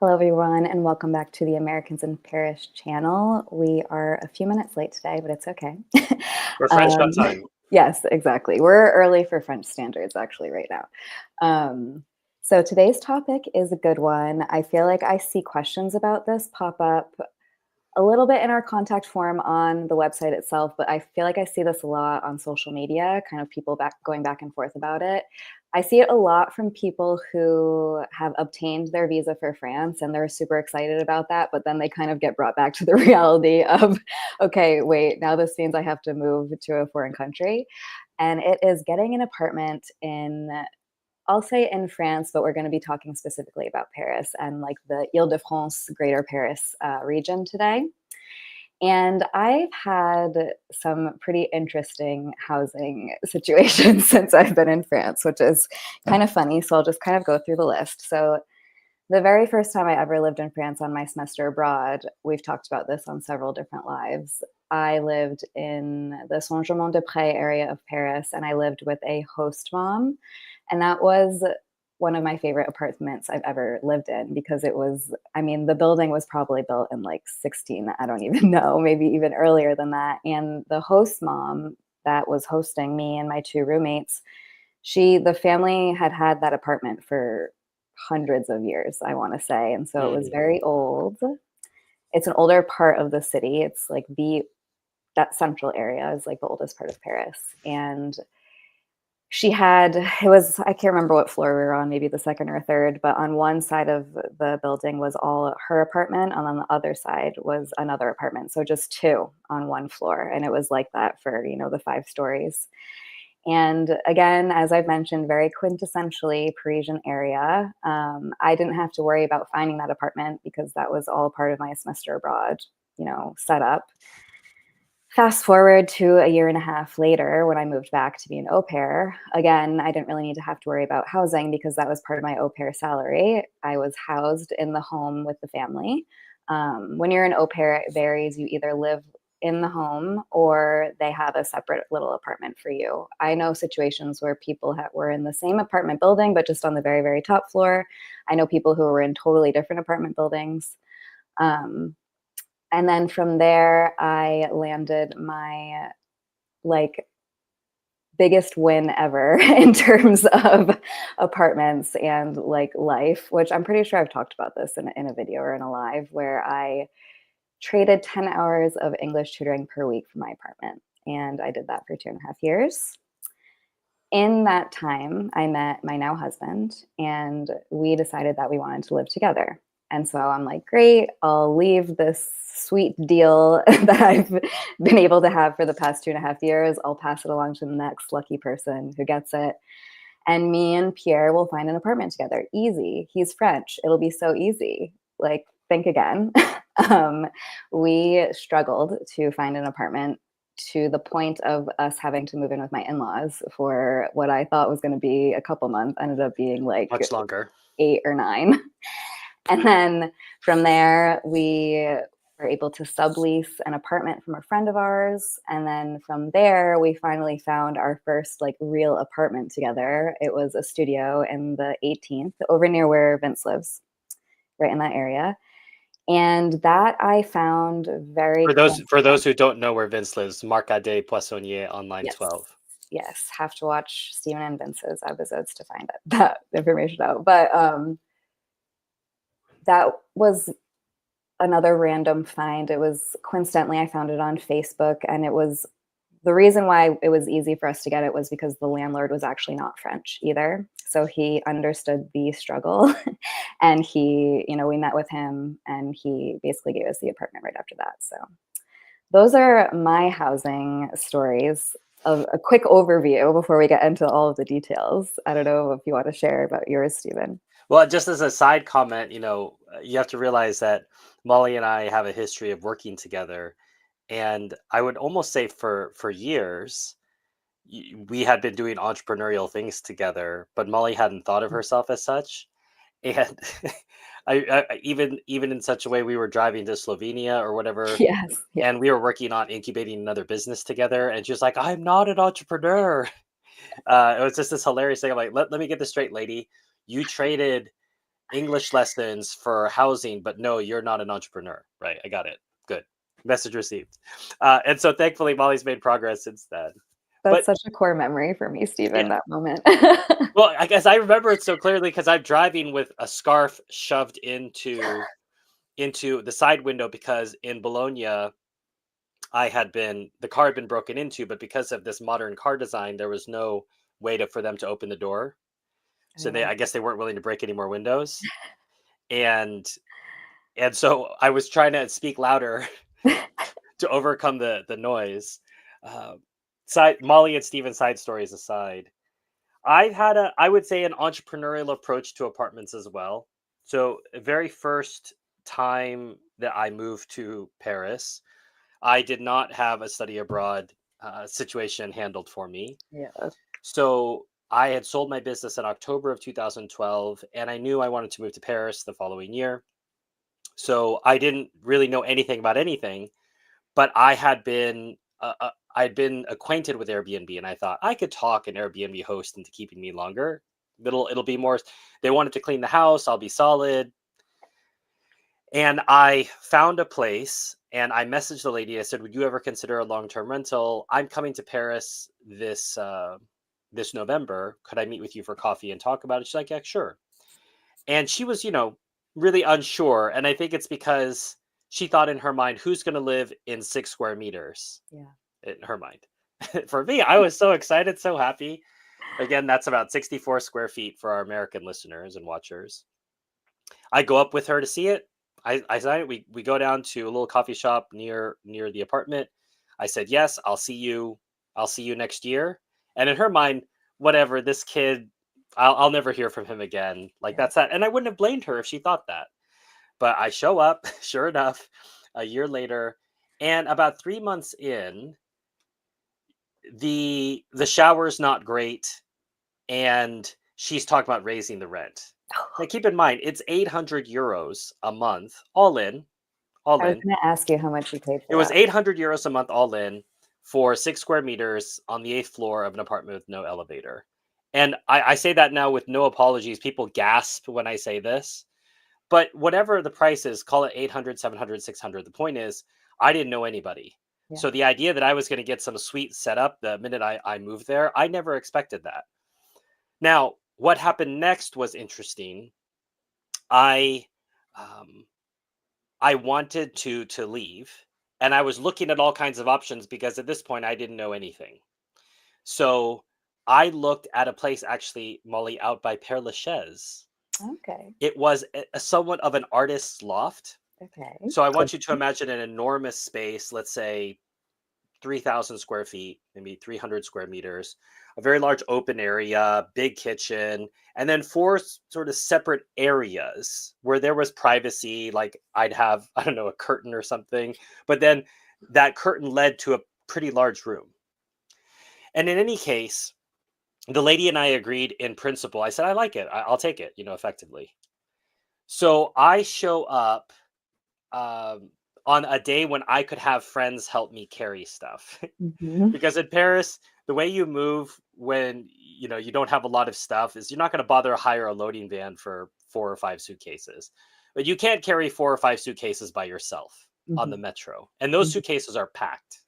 Hello, everyone, and welcome back to the Americans in Paris channel. We are a few minutes late today, but it's okay. For French Um, got time. yes, exactly. We're early for French standards, actually, right now. So today's topic is a good one. I feel like I see questions about this pop up a little bit in our contact form on the website itself, but I feel like I see this a lot on social media, kind of people going back and forth about it. I see it a lot from people who have obtained their visa for France and they're super excited about that, but then they kind of get brought back to the reality of, okay, wait, now this means I have to move to a foreign country. And it is getting an apartment in, I'll say in France, but we're going to be talking specifically about Paris and like the Ile-de-France, Greater Paris region today. And I've had some pretty interesting housing situations since I've been in France, which is kind of funny. So I'll just kind of go through the list. So the very first time I ever lived in France on my semester abroad, we've talked about this on several different lives. I lived in the Saint-Germain-des-Prés area of Paris, and I lived with a host mom. And that was one of my favorite apartments I've ever lived in because it was, I mean, the building was probably built in like 16, I don't even know, maybe even earlier than that. And the host mom that was hosting me and my two roommates, the family had had that apartment for hundreds of years, I want to say. And so it was Mm. very old. It's an older part of the city. It's like that central area is like the oldest part of Paris. And I can't remember what floor we were on, maybe the second or third, but on one side of the building was all her apartment, and on the other side was another apartment. So just two on one floor. And it was like that for, the 5 stories. And again, as I've mentioned, very quintessentially Parisian area. I didn't have to worry about finding that apartment because that was all part of my semester abroad, setup. Fast forward to a year and a half later when I moved back to be an au pair. Again, I didn't really need to have to worry about housing because that was part of my au pair salary. I was housed in the home with the family. When you're an au pair, it varies. You either live in the home or they have a separate little apartment for you. I know situations where people were in the same apartment building, but just on the very, very top floor. I know people who were in totally different apartment buildings. And then from there, I landed my like biggest win ever in terms of apartments and like life, which I'm pretty sure I've talked about this in a video or in a live where I traded 10 hours of English tutoring per week for my apartment. And I did that for 2.5 years. In that time, I met my now husband, and we decided that we wanted to live together. And so I'm like, great, I'll leave this sweet deal that I've been able to have for the past 2.5 years. I'll pass it along to the next lucky person who gets it. And me and Pierre will find an apartment together. Easy. He's French. It'll be so easy. Like, think again. um, we struggled to find an apartment to the point of us having to move in with my in-laws for what I thought was going to be a couple months, ended up being like Much longer. 8 or 9. And then from there, we were able to sublease an apartment from a friend of ours. And then from there, we finally found our first like real apartment together. It was a studio in the 18th, over near where Vince lives, right in that area. And that I found very For those who don't know where Vince lives, Marcadet Poissonnier on line yes, 12. yes, have to watch Stephen and Vince's episodes to find that information out. But that was another random find. It was coincidentally, I found it on Facebook, and it was the reason why it was easy for us to get it was because the landlord was actually not French either. So he understood the struggle and we met with him and he basically gave us the apartment right after that. So those are my housing stories. Of a quick overview before we get into all of the details. I don't know if you want to share about yours, Stephen. Well, just as a side comment, you have to realize that Molly and I have a history of working together, and I would almost say for years we had been doing entrepreneurial things together, but Molly hadn't thought of herself as such. And even in such a way, we were driving to Slovenia or whatever, Yes. Yeah. and we were working on incubating another business together, and she was like, "I'm not an entrepreneur." It was just this hilarious thing. I'm like, let me get this straight, lady. You traded English lessons for housing, but no, you're not an entrepreneur. Right. I got it. Good. Message received. And so thankfully, Molly's made progress since then. That's But such a core memory for me, Stephen, yeah, that moment. well, I guess I remember it so clearly because I'm driving with a scarf shoved into the side window because in Bologna, the car had been broken into, but because of this modern car design, there was no way for them to open the door. So Oh, I guess they weren't willing to break any more windows. And so I was trying to speak louder to overcome the noise. Uh, Molly and Steven side stories aside, I've had I would say, an entrepreneurial approach to apartments as well. So, the very first time that I moved to Paris, I did not have a study abroad situation handled for me. yeah. So, I had sold my business in October of 2012, and I knew I wanted to move to Paris the following year. So, I didn't really know anything about anything, but I'd been acquainted with Airbnb, and I thought I could talk an Airbnb host into keeping me longer. It'll be more. They wanted to clean the house. I'll be solid. And I found a place, and I messaged the lady. I said, "Would you ever consider a long-term rental? I'm coming to Paris this November. Could I meet with you for coffee and talk about it?" She's like, "Yeah, sure." And she was, really unsure. And I think it's because she thought in her mind, who's going to live in 6 square meters Yeah. in her mind? For me, I was so excited, so happy. Again, that's about 64 square feet for our American listeners and watchers. I go up with her to see it. I sign it. We go down to a little coffee shop near the apartment. I said, yes, I'll see you. I'll see you next year. And in her mind, whatever, this kid, I'll never hear from him again. Like, Yeah. that's that. And I wouldn't have blamed her if she thought that. But I show up, sure enough, a year later, and about 3 months in, the shower's not great, and she's talking about raising the rent. Now, keep in mind, it's 800 euros a month, all in, all I was in. gonna ask you how much you paid It for was that. 800 euros a month, all in, for 6 square meters on the eighth floor of an apartment with no elevator. And I say that now with no apologies. People gasp when I say this. But whatever the price is, call it 800, 700, 600. The point is, I didn't know anybody. Yeah. So the idea that I was going to get some sweet setup the minute I moved there, I never expected that. Now, what happened next was interesting. I um, I wanted to leave, and I was looking at all kinds of options because at this point I didn't know anything. So I looked at a place, actually, Molly, out by Père Lachaise. Okay. It was somewhat of an artist's loft. Okay. So I Good. want you to imagine an enormous space, let's say 3,000 square feet, maybe 300 square meters, a very large open area, big kitchen, and then four sort of separate areas where there was privacy. Like, I'd have, I don't know, a curtain or something, but then that curtain led to a pretty large room. And in any case, the lady and I agreed in principle. I said, I like it. I'll take it, effectively. So I show up um, on a day when I could have friends help me carry stuff. Mhm. Because in Paris, the way you move when you don't have a lot of stuff is you're not going to bother to hire a loading van for 4 or 5 suitcases. But you can't carry 4 or 5 suitcases by yourself on the Mhm. metro. And those Mhm. suitcases are packed.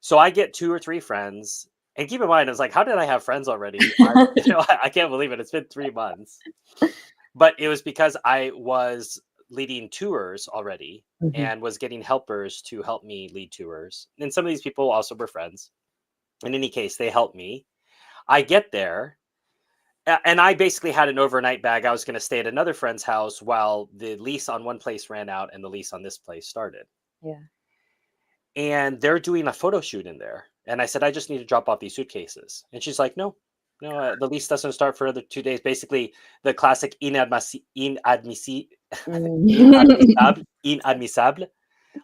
So I get 2 or 3 friends. And keep in mind, I was like, how did I have friends already? I can't believe it. It's been 3 months. But it was because I was leading tours already Mhm. and was getting helpers to help me lead tours. And some of these people also were friends. In any case, they helped me. I get there, and I basically had an overnight bag. I was going to stay at another friend's house while the lease on one place ran out and the lease on this place started. Yeah. And they're doing a photo shoot in there. And I said, I just need to drop off these suitcases. And she's like, no, no, the lease doesn't start for another 2 days. Basically, the classic Mm. inadmissible.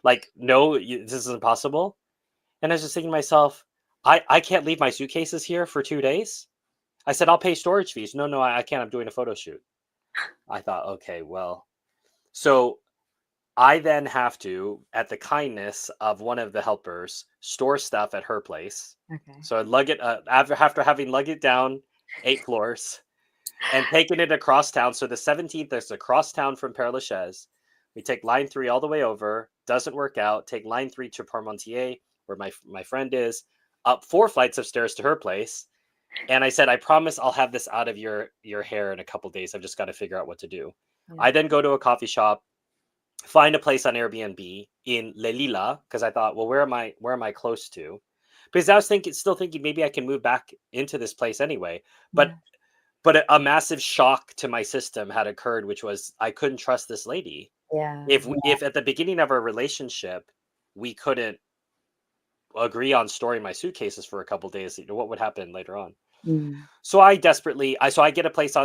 Like, no, this is impossible. And I was just thinking to myself, I can't leave my suitcases here for 2 days. I said, I'll pay storage fees. No, no, I can't. I'm doing a photo shoot. I thought, okay, well. So I then have to, at the kindness of one of the helpers, store stuff at her place. Okay. So I lug it after having lugged it down 8 floors. and taking it across town. So the 17th, there's across town from Père Lachaise. We take line 3 all the way over. Doesn't work out. Take line 3 to Parmentier, where my friend is. Up 4 flights of stairs to her place. And I said, I promise I'll have this out of your hair in a couple days. I've just got to figure out what to do. Yeah. I then go to a coffee shop, find a place on Airbnb in Le Lila, because I thought, well, where am I close to? Because I was still thinking maybe I can move back into this place anyway. But Yeah. a massive shock to my system had occurred, which was I couldn't trust this lady. Yeah. If at the beginning of our relationship we couldn't agree on storing my suitcases for a couple days, what would happen later on? Mm. So I desperately, I get a place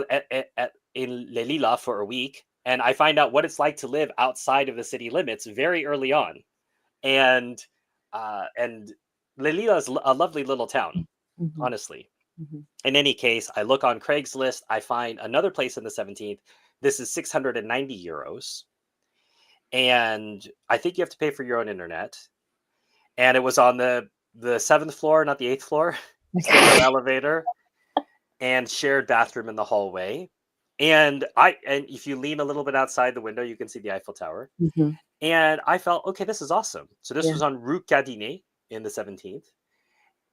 in Le Lila for a week, and I find out what it's like to live outside of the city limits very early on, and Le Lila is a lovely little town, Mhm. honestly. Mhm. In any case, I look on Craigslist, I find another place in the 17th. This is 690 euros, and I think you have to pay for your own internet. And it was on the seventh floor, not the eighth floor, so no elevator, and shared bathroom in the hallway. And if you lean a little bit outside the window, you can see the Eiffel Tower. Mhm. And I felt, okay, this is awesome. So this Yeah. was on Rue Gardiner in the 17th,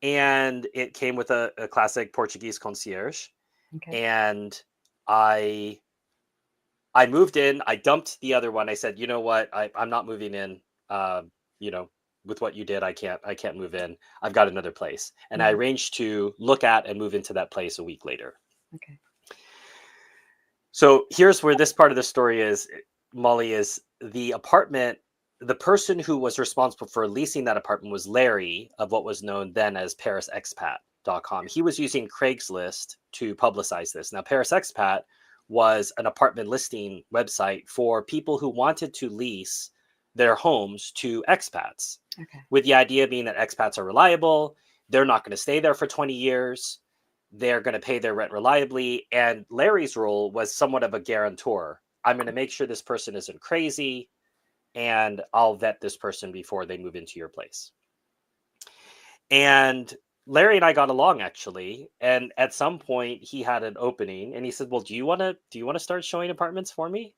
and it came with a classic Portuguese concierge. Okay. And I I moved in. I dumped the other one. I said, you know what? I'm not moving in. Um, you know, with what you did, I can't move in. I've got another place, and I Mhm. arranged to look at and move into that place a week later. Okay. So here's where this part of the story is, Molly, is the apartment. The person who was responsible for leasing that apartment was Larry of what was known then as ParisExpat.com. He was using Craigslist to publicize this. Now, Paris Expat was an apartment listing website for people who wanted to lease their homes to expats, Okay. with the idea being that expats are reliable. They're not going to stay there for 20 years. They're going to pay their rent reliably. And Larry's role was somewhat of a guarantor. I'm going to make sure this person isn't crazy, and I'll vet this person before they move into your place. And Larry and I got along, actually. And at some point he had an opening and he said, well, do you want to start showing apartments for me?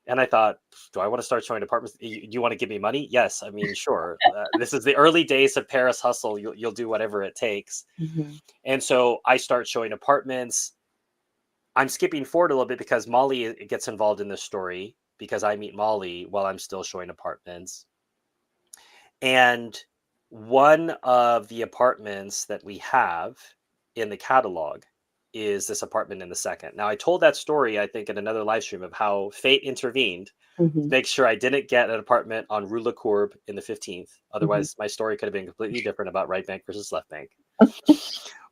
And I thought, do I want to start showing apartments? Do you want to give me money? Yes. I mean, sure. This is the early days of Paris hustle. You'll do whatever it takes. Mhm. And so I start showing apartments. I'm skipping forward a little bit because Molly gets involved in this story, because I meet Molly while I'm still showing apartments. And one of the apartments that we have in the catalog is this apartment in the second. Now, I told that story, I think, in another live stream of how fate intervened to Mhm. make sure I didn't get an apartment on Rue La Courbe in the 15th. Mhm. Otherwise, my story could have been completely different about right bank versus left bank.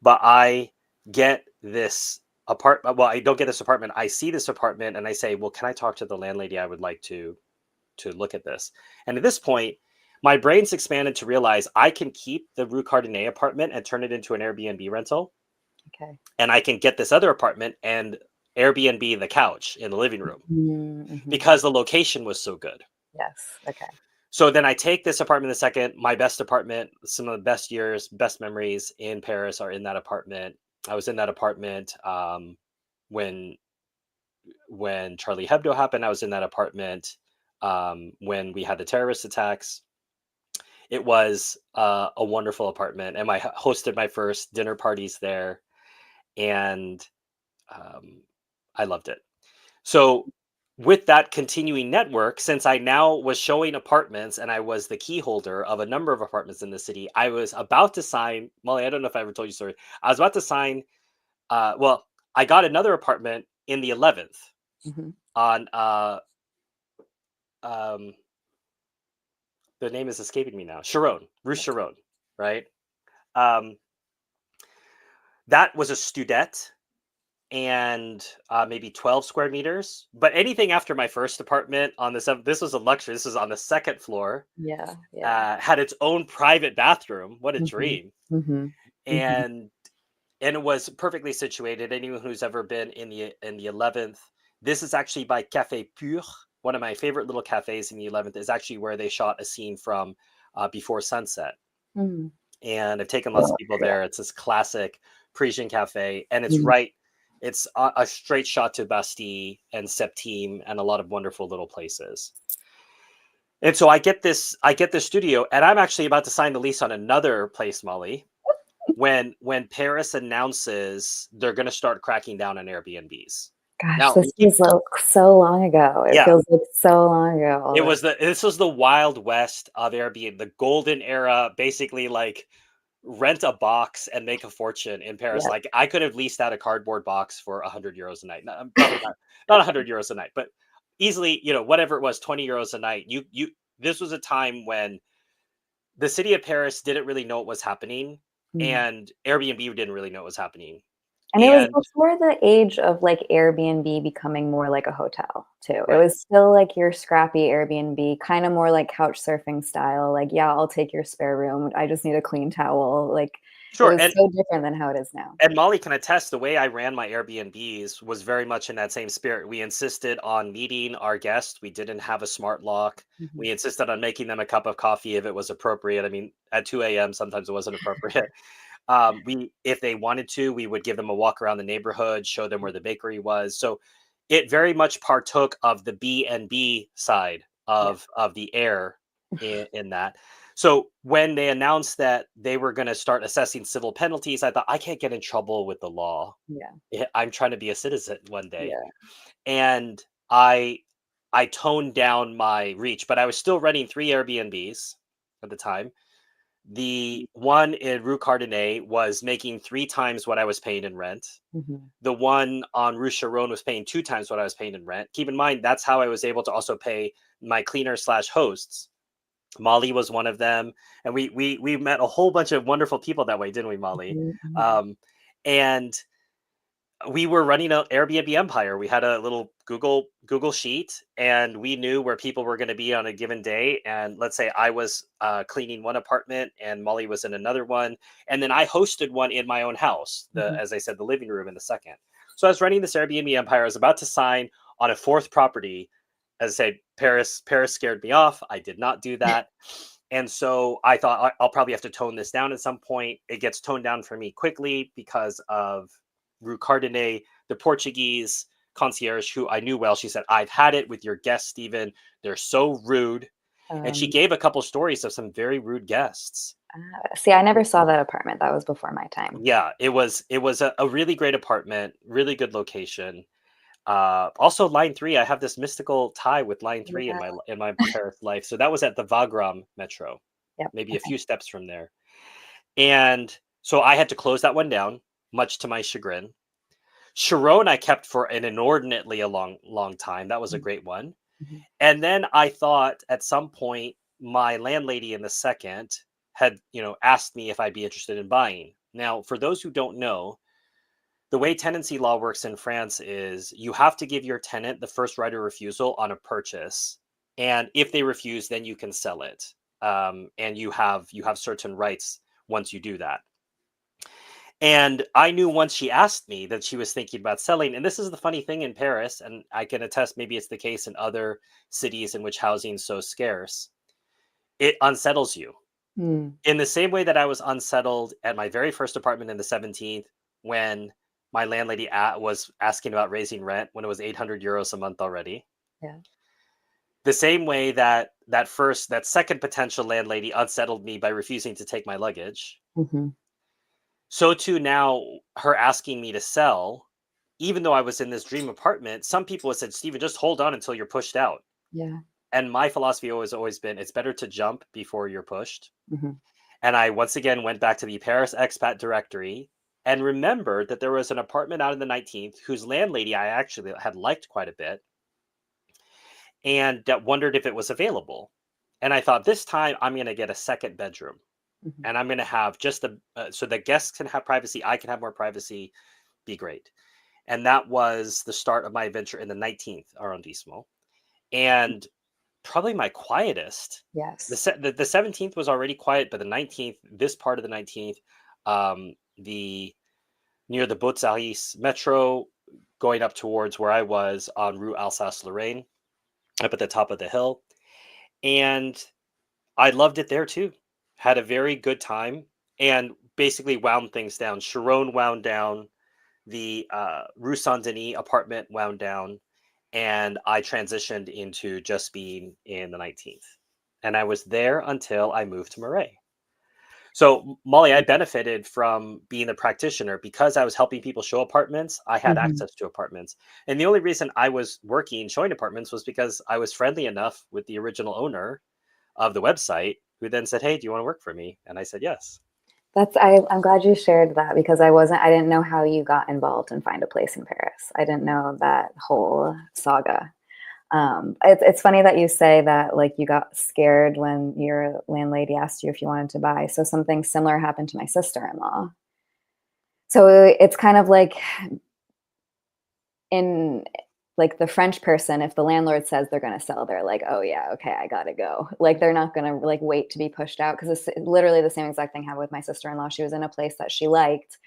But I get this apartment. Well, I don't get this apartment. I see this apartment and I say, well, can I talk to the landlady? I would like to look at this. And at this point, my brain's expanded to realize I can keep the Rue Cardinet apartment and turn it into an Airbnb rental. Okay. And I can get this other apartment and Airbnb the couch in the living room, Mhm. because the location was so good. Yes. Okay. So then I take this apartment the second, my best apartment, some of the best years, best memories in Paris are in that apartment. I was in that apartment when Charlie Hebdo happened. I was in that apartment when we had the terrorist attacks. It was a wonderful apartment, and I hosted my first dinner parties there, and um, I loved it. So, with that continuing network, since I now was showing apartments and I was the key holder of a number of apartments in the city, I was about to sign. Molly, I don't know if I ever told you the story. I was about to sign. Well, I got another apartment in the 11th Mhm. on um, the name is escaping me now. Sharon, Rue Okay. Sharon, right? Um, that was a studette, and maybe 12 square meters. But anything after my first apartment on the seventh, this was a luxury. This was on the second floor. Yeah. Yeah. Had its own private bathroom. What a Mhm. dream! Mhm. Mhm. And it was perfectly situated. Anyone who's ever been in the 11th, this is actually by Café Pur. One of my favorite little cafes in the 11th is actually where they shot a scene from Before Sunset. Mm. And I've taken lots of people Yeah. there. It's this classic Parisian cafe, and it's Mhm. right. It's a straight shot to Bastille and Septime and a lot of wonderful little places. And so I get this studio, and I'm actually about to sign the lease on another place, Molly, when Paris announces they're going to start cracking down on Airbnbs. Gosh, Now, this was like so long ago. It yeah, feels like so long ago, all this. this was the wild west of Airbnb, the golden era, basically like rent a box and make a fortune in Paris. Yeah. Like I could have leased out a cardboard box for 100 euros a night. Probably not 100 euros a night, but easily, whatever it was, 20 euros a night. This was a time when the city of Paris didn't really know what was happening, Mm. and Airbnb didn't really know what was happening. And it was And before the age of, like, Airbnb becoming more like a hotel, too. It right. was still, like, your scrappy Airbnb, kinda more like couch surfing style, like, "Yeah, I'll take your spare room. I just need a clean towel." Like, it Sure. was so different than how it is now. And Molly can attest the way I ran my Airbnbs was very much in that same spirit. We insisted on meeting our guests. We didn't have a smart lock. Mhm. We insisted on making them a cup of coffee if it was appropriate. I mean, at 2 a.m. sometimes it wasn't appropriate. If they wanted to, we would give them a walk around the neighborhood, show them where the bakery was. So it very much partook of the B and B side Yeah. of the air in that. So when they announced that they were going to start assessing civil penalties, I thought I can't get in trouble with the law. Yeah. I'm trying to be a citizen one day, Yeah. and I I toned down my reach, but I was still renting 3 Airbnbs at the time. The one in Rue Cardinay was making 3 times what I was paying in rent. Mhm. The one on Rue Charonne was paying 2 times what I was paying in rent. Keep in mind, that's how I was able to also pay my cleaner slash hosts. Molly was one of them, and we met a whole bunch of wonderful people that way, didn't we, Molly? Mhm, mhm. Um, and we were running an Airbnb empire. We had a little Google sheet, and we knew where people were going to be on a given day. And let's say I was cleaning one apartment, and Molly was in another one, and then I hosted one in my own house. Mhm. As I said, the living room in the second. So I was running this Airbnb empire. I was about to sign on a fourth property. As I said, Paris scared me off. I did not do that. And so I thought I'll probably have to tone this down at some point. It gets toned down for me quickly because of Rue Cardinay, the Portuguese concierge who I knew well. She said, "I've had it with your guests, Stephen. They're so rude." And she Um, gave a couple stories of some very rude guests. See, I never saw that apartment. That was before my time. Yeah, it was a really great apartment, really good location. Also line 3, I have this mystical tie with line 3 Yeah. in my Paris life. So that was at the Wagram metro, Yep. maybe a Okay. few steps from there. And so I had to close that one down, much to my chagrin. Sharon I kept for an inordinately a long time. That was a Mhm. great one. Mhm. And then I thought at some point my landlady in the second had, asked me if I'd be interested in buying. Now, for those who don't know, the way tenancy law works in France is you have to give your tenant the first right of refusal on a purchase. And if they refuse, then you can sell it. And you have certain rights once you do that. And I knew once she asked me that she was thinking about selling. And this is the funny thing in Paris, and I can attest maybe it's the case in other cities in which housing is so scarce. It unsettles you. Mm. In the same way that I was unsettled at my very first apartment in the 17th when my landlady was asking about raising rent when it was 800 euros a month already. Yeah. The same way that second potential landlady unsettled me by refusing to take my luggage. Mhm. So too now, her asking me to sell, even though I was in this dream apartment, some people have said, "Steven, just hold on until you're pushed out." Yeah. And my philosophy always been, it's better to jump before you're pushed. Mhm. And I once again went back to the Paris expat directory and remembered that there was an apartment out in the 19th whose landlady I actually had liked quite a bit and that wondered if it was available. And I thought this time I'm going to get a second bedroom Mhm. and I'm going to have just so the guests can have privacy, I can have more privacy, be great. And that was the start of my adventure in the 19th arrondissement. And probably my quietest. Yes. The 17th was already quiet, but the 19th, this part of the 19th, the near the Botzaris metro, going up towards where I was on Rue Alsace Lorraine, up at the top of the hill, and I loved it there too. Had a very good time, and basically wound things down. Sharon wound down. the Rue Saint Denis apartment wound down, and I transitioned into just being in the 19th. And I was there until I moved to Murray. So, Molly, I benefited from being a practitioner because I was helping people show apartments. I had Mhm. access to apartments. And the only reason I was working showing apartments was because I was friendly enough with the original owner of the website who then said, "Hey, do you want to work for me?" And I said, "Yes." I'm glad you shared that because I didn't know how you got involved in Find a Place in Paris. I didn't know that whole saga. It's funny that you say that like you got scared when your landlady asked you if you wanted to buy. So something similar happened to my sister-in-law. So it's kind of like in like the French person, if the landlord says they're going to sell, they're like, oh yeah, okay, I gotta go. Like they're not going to like wait to be pushed out because it's literally the same exact thing happened with my sister-in-law. She was in a place that she liked,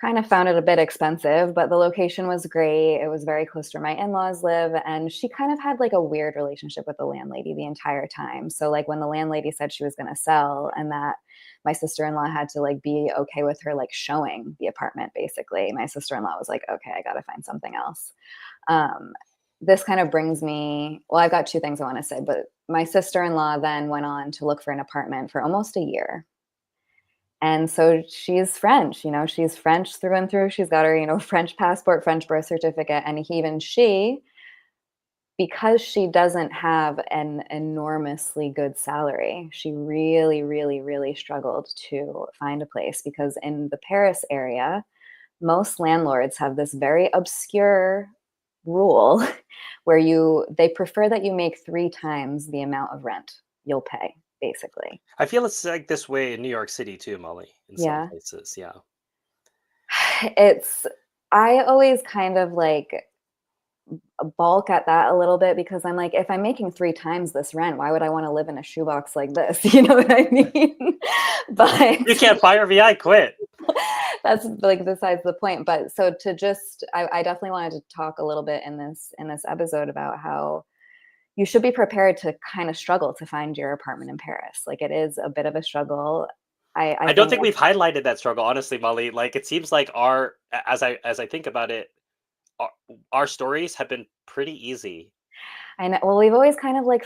kind of found it a bit expensive, but the location was great. It was very close to where my in-laws live, and she kind of had like a weird relationship with the landlady the entire time. So like when the landlady said she was going to sell and that my sister-in-law had to like be okay with her like showing the apartment basically, my sister-in-law was like, okay, I got to find something else. Um, this kind of brings me, well, I've got two things I want to say, but my sister-in-law then went on to look for an apartment for almost a year. And so she's French, she's French through and through. She's got her, French passport, French birth certificate. And even she, because she doesn't have an enormously good salary, she really, really, really struggled to find a place because in the Paris area, most landlords have this very obscure rule where they prefer that you make 3 times the amount of rent you'll pay, basically. I feel it's like this way in New York City too, Molly, in some Yeah. places. Yeah. It's I always kind of like balk at that a little bit because I'm like, if I'm making 3 times this rent, why would I wanna live in a shoebox like this? You know what I mean? You But can't fire me, I quit. that's like besides the point. But so to just I definitely wanted to talk a little bit in this episode about how you should be prepared to kind of struggle to find your apartment in Paris. Like it is a bit of a struggle. I I don't think think we've highlighted that struggle, honestly, Molly. Like it seems like as I think about it, our, our stories have been pretty easy. I know. Well, we've always kind of like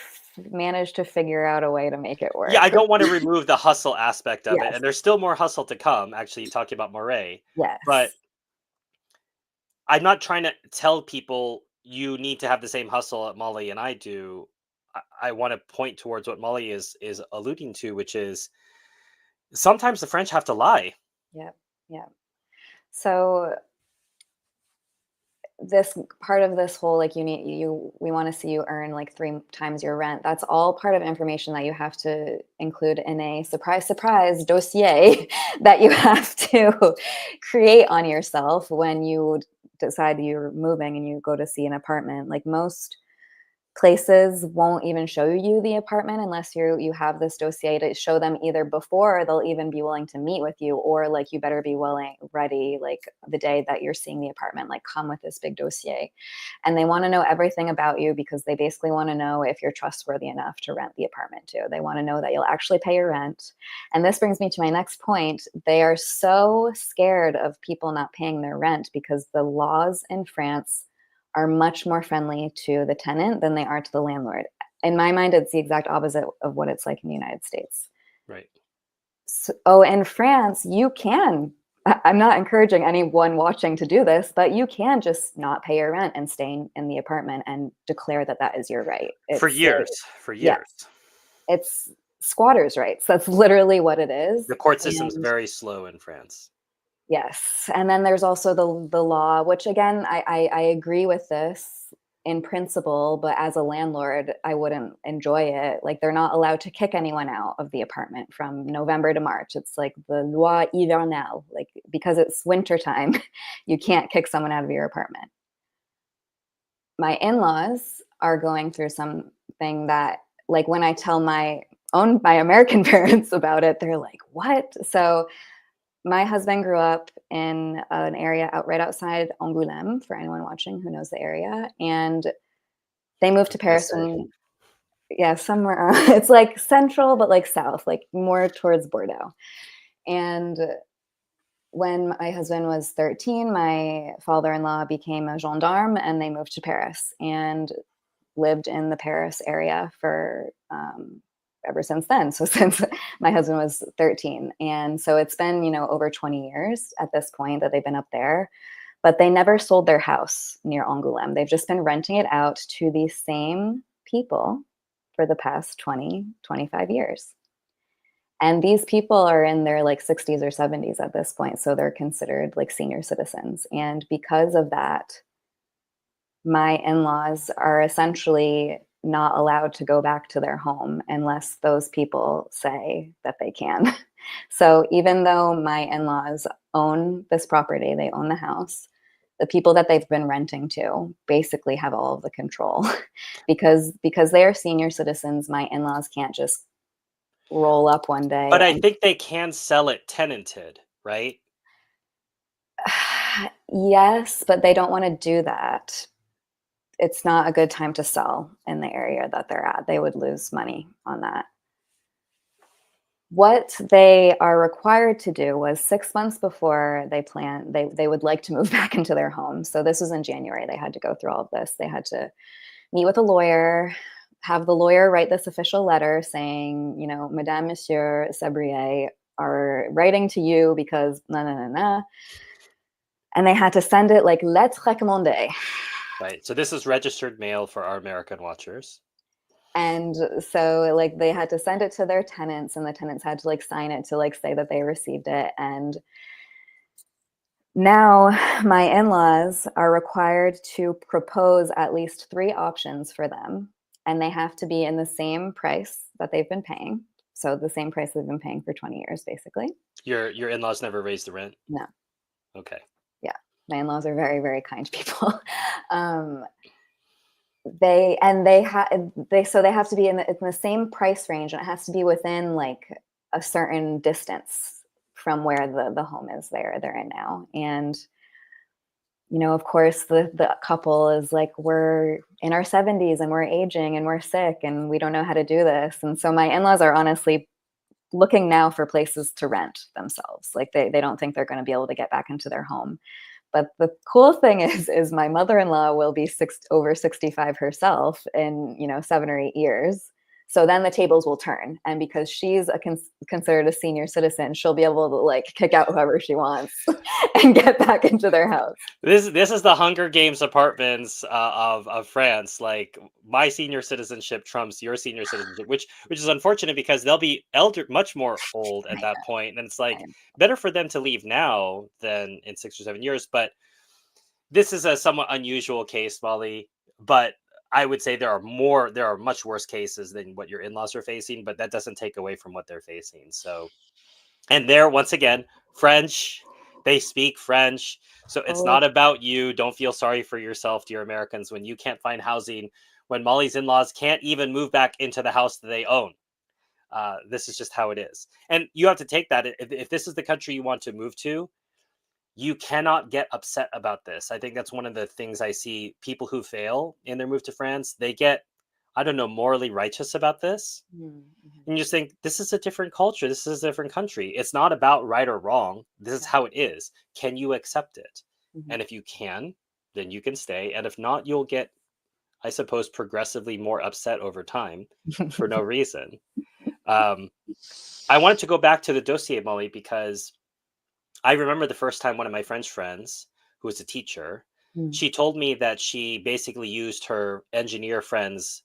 managed to figure out a way to make it Yeah, work. I don't want to remove the hustle aspect of it, Yes. and there's still more hustle to come. Actually, talking about Moray, but Yes. I'm not trying to tell people you need to have the same hustle that Molly and I do. I want to point towards what Molly is alluding to, which is sometimes the French have to lie. Yep. Yep. So this part of this whole like we want to see you earn like 3 times your rent, that's all part of information that you have to include in a surprise dossier that you have to create on yourself when you decide you're moving and you go to see an apartment. Like most places won't even show you the apartment unless you have this dossier to show them either before they'll even be willing to meet with you, or like you better be willing ready like the day that you're seeing the apartment, like come with this big dossier. And they want to know everything about you because they basically want to know if you're trustworthy enough to rent the apartment to. They want to know that you'll actually pay your rent. And this brings me to my next point. They are so scared of people not paying their rent because the laws in France are much more friendly to the tenant than they are to the landlord. In my mind, it's the exact opposite of what it's like in the United States. Right. So, in France, you can. I'm not encouraging anyone watching to do this, but you can just not pay your rent and stay in the apartment and declare that that is your right. For It's years, for yes, years. it's squatters' rights. That's literally what it is. The court system's And very slow in France. yes, and then there's also the law, which again, I agree with this in principle, but as a landlord, I wouldn't enjoy it. Like they're not allowed to kick anyone out of the apartment from November to March. It's like the loi hivernale, like because it's winter time, you can't kick someone out of your apartment. My in-laws are going through something that like when I tell my American parents about it, they're like, "What?" So my husband grew up in an area right outside Angoulême, for anyone watching who knows the area, and they moved to What can I Paris say? when yeah, somewhere it's like central, but like south, like more towards Bordeaux, and when my husband was 13, my father-in-law became a gendarme and they moved to Paris and lived in the Paris area for ever since then. So since my husband was 13. And so it's been, over 20 years at this point that they've been up there, but they never sold their house near Angoulême. They've just been renting it out to the same people for the past 20, 25 years. And these people are in their like 60s or 70s at this point. So they're considered like senior citizens. And because of that, my in-laws are essentially not allowed to go back to their home unless those people say that they can. So even though my in-laws own this property, they own the house, the people that they've been renting to basically have all of the control because they are senior citizens. My in-laws can't just roll up one But day I and think they can sell it tenanted, right? yes, but they don't want to do that. It's not a good time to sell in the area that they're at. They would lose money on that. What they are required to do was 6 months before they would like to move back into their home. So this was in January. They had to go through all of this. They had to meet with a lawyer, have the lawyer write this official letter saying, Madame, Monsieur Sabrier are writing to you because na na na na. And they had to send it like lettre recommandée. Right. So this is registered mail for our American watchers. And so like they had to send it to their tenants and the tenants had to like sign it to like say that they received it. And now my in-laws are required to propose at least 3 options for them. And they have to be in the same price that they've been paying. So the same price they've been paying for 20 years, basically. Your in-laws never raised the rent? No. Okay. Yeah. My in-laws are very, very kind people. um, they have to be in the same price range, and it has to be within like a certain distance from where the home is they're in now. And of course the couple is like, we're in our 70s and we're aging and we're sick and we don't know how to do this. And so my in-laws are honestly looking now for places to rent themselves. Like they don't think they're going to be able to get back into their home. But the cool thing is my mother-in-law will be over 65 herself in, 7 or 8 years. So then the tables will turn. And because she's considered a senior citizen, she'll be able to like kick out whoever she wants and get back into their house. This is the Hunger Games apartments of France. Like my senior citizenship trumps your senior citizenship, which is unfortunate because they'll be much more old at I that point, and it's like know. better for them to leave now than in 6 or 7 years. But this is a somewhat unusual case, Molly. But I would say there are much worse cases than what your in-laws are facing. But that doesn't take away from what they're facing. So, and there once again, French. They speak French. So it's Oh, not about you. Don't feel sorry for yourself, dear Americans, when you can't find housing, when Molly's in laws can't even move back into the house that they own. This is just how it is. And you have to take that. If this is the country you want to move to, you cannot get upset about this. I think that's one of the things I see people who fail in their move to France, they get, I don't know, morally righteous about this. mm-hmm. And you just think, this is a different culture. This is a different country. It's not about right or wrong. This is Yeah. how it is. Can you accept it? Mm-hmm. And if you can, then you can stay. And if not, you'll get, I suppose, progressively more upset over time for no reason. Um, I wanted to go back to the dossier, Molly, because I remember the first time one of my French friends, who was a teacher, Mm. she told me that she basically used her engineer friend's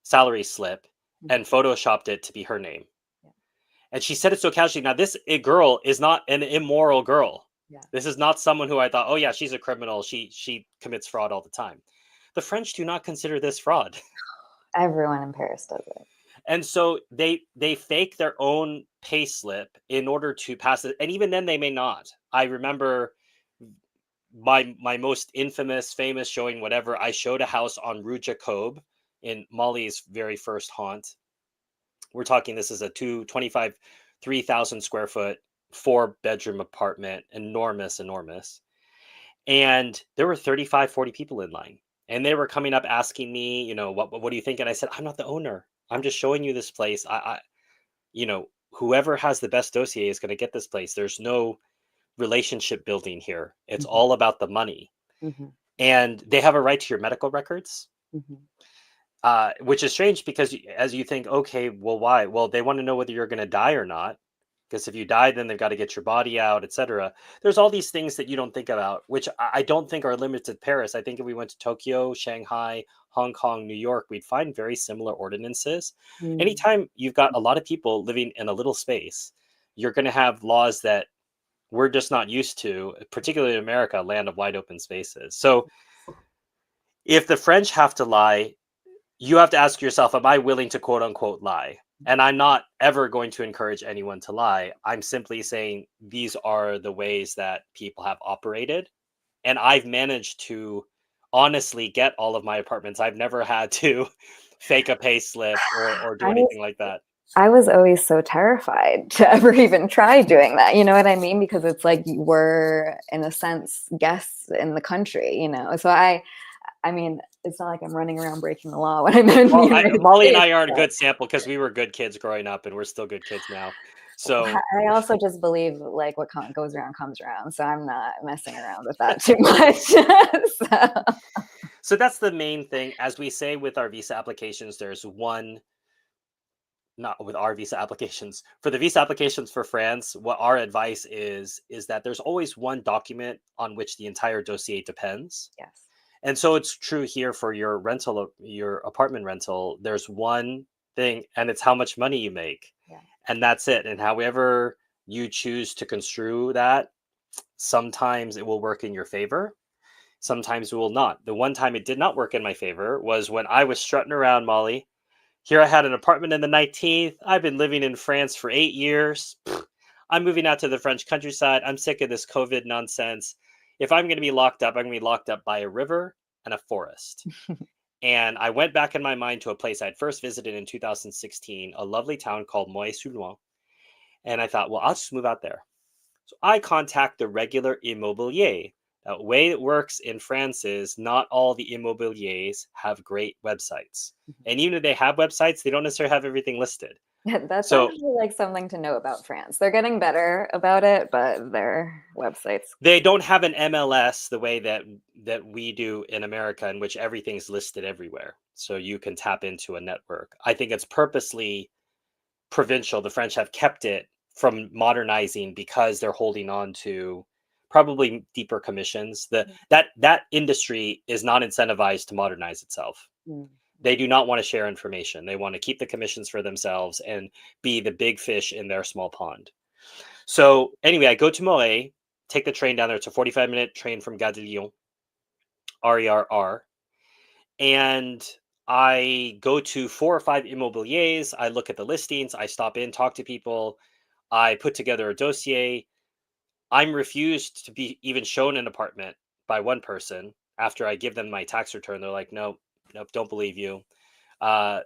salary slip Mhm. and photoshopped it to be her name. Yeah. And she said it so casually. Now, this girl is not an immoral girl. Yeah. This is not someone who I thought, oh yeah, she's a criminal. She commits fraud all the time. The French do not consider this fraud. Everyone in Paris does it. And so they fake their own pay slip in order to pass it. And even then they may not. I remember my most infamous, famous showing, whatever. I showed a house on Rue Jacob in Molly's very first haunt. We're talking, this is a 3,000 square foot, 4-bedroom apartment, enormous. And there were 35, 40 people in line. And they were coming up asking me, what do you think? And I said, I'm not the owner. I'm just showing you this place. Whoever has the best dossier is going to get this place. relationship building here. It's Mhm. all about the money. Mhm. And they have a right to your medical records, Mhm. which is strange because as you think, okay, well, why? Well, they want to know whether you're going to die or not. Because if you die, then they've got to get your body out, etc. There's all these things that you don't think about, which I don't think are limited to Paris. I think if we went to Tokyo, Shanghai, Hong Kong, New York, we'd find very similar ordinances. Mm. Anytime you've got a lot of people living in a little space, you're going to have laws that we're just not used to, particularly in America, a land of wide open spaces. So if the French have to lie, you have to ask yourself, am I willing to quote unquote lie? And I'm not ever going to encourage anyone to lie. I'm simply saying these are the ways that people have operated. And I've managed to honestly get all of my apartments. I've never had to fake a pay slip or I do was anything like that. I was always so terrified to ever even try doing that. You know what I mean? Because it's like you were, in a sense, guests in the country. So I mean, it's not like I'm running around breaking the law when I'm in the Well, United Molly and States. I are a But good sample because we were good kids growing up and we're still good kids now. So I also just believe like what goes around comes around. So I'm not messing around with that too much. So, so that's the main thing. As we say with our visa applications, there's one, not with our visa applications, for the visa applications for France, what our advice is that there's always one document on which the entire dossier depends. yes. And so it's true here for your rental, your apartment rental. There's one thing, and it's how much money you make, Yeah. and that's it. And however you choose to construe that, sometimes it will work in your favor, sometimes it will not. The one time it did not work in my favor was when I was strutting around, Molly. Here I had an apartment in the 19th. I've been living in France for 8 years. I'm moving out to the French countryside. I'm sick of this COVID nonsense. If I'm going to be locked up, I'm going to be locked up by a river and a forest. And I went back in my mind to a place I'd first visited in 2016, a lovely town called Molli. And I thought, well, I'll just move out there. So I contact the regular immobilier. The way it works in France is not all the immobiliers have great websites. And even if they have websites, they don't necessarily have everything listed. That's So actually like something to know about France. They're getting better about it, but their websites. they don't have an MLS the way that we do in America, in which everything's listed everywhere. So you can tap into a network. I think it's purposely provincial. The French have kept it from modernizing because they're holding on to probably deeper commissions. That industry is not incentivized to modernize itself. Mm. They do not want to share information. They want to keep the commissions for themselves and be the big fish in their small pond. So anyway, I go to Molli, take the train down there. It's a 45-minute train from Gare de Lyon, RERR, and I go to 4 or 5 immobiliers. I look at the listings. I stop in, talk to people. I put together a dossier. I'm refused to be even shown an apartment by one person after I give them my tax return. They're like, nope, nope, don't believe you. Uh,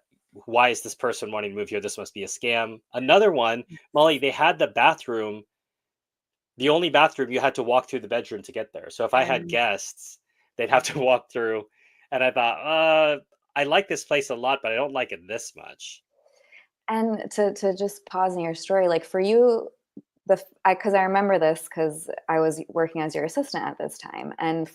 why is this person wanting to move here? This must be a scam. Another one, Molly, they had the bathroom, the only bathroom you had to walk through the bedroom to get there. So if I had Um, guests, they'd have to walk through. And I thought, I like this place a lot, but I don't like it this much. and to just pause in your story, like for you, because I remember this because I was working as your assistant at this time, and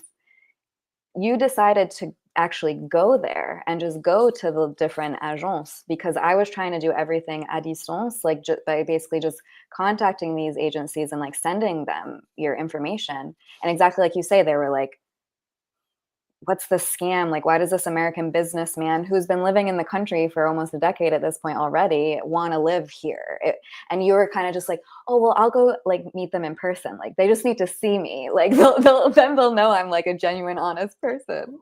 you decided to actually go there and just go to the different agences because I was trying to do everything à distance, like by basically just contacting these agencies and like sending them your information. And exactly like you say, they were like, what's the scam? Like, why does this American businessman who's been living in the country for almost a decade at this point already want to live here? And you were kind of just like, oh, well, I'll go like meet them in person. Like, they just need to see me. Like, then they'll know I'm like a genuine, honest person.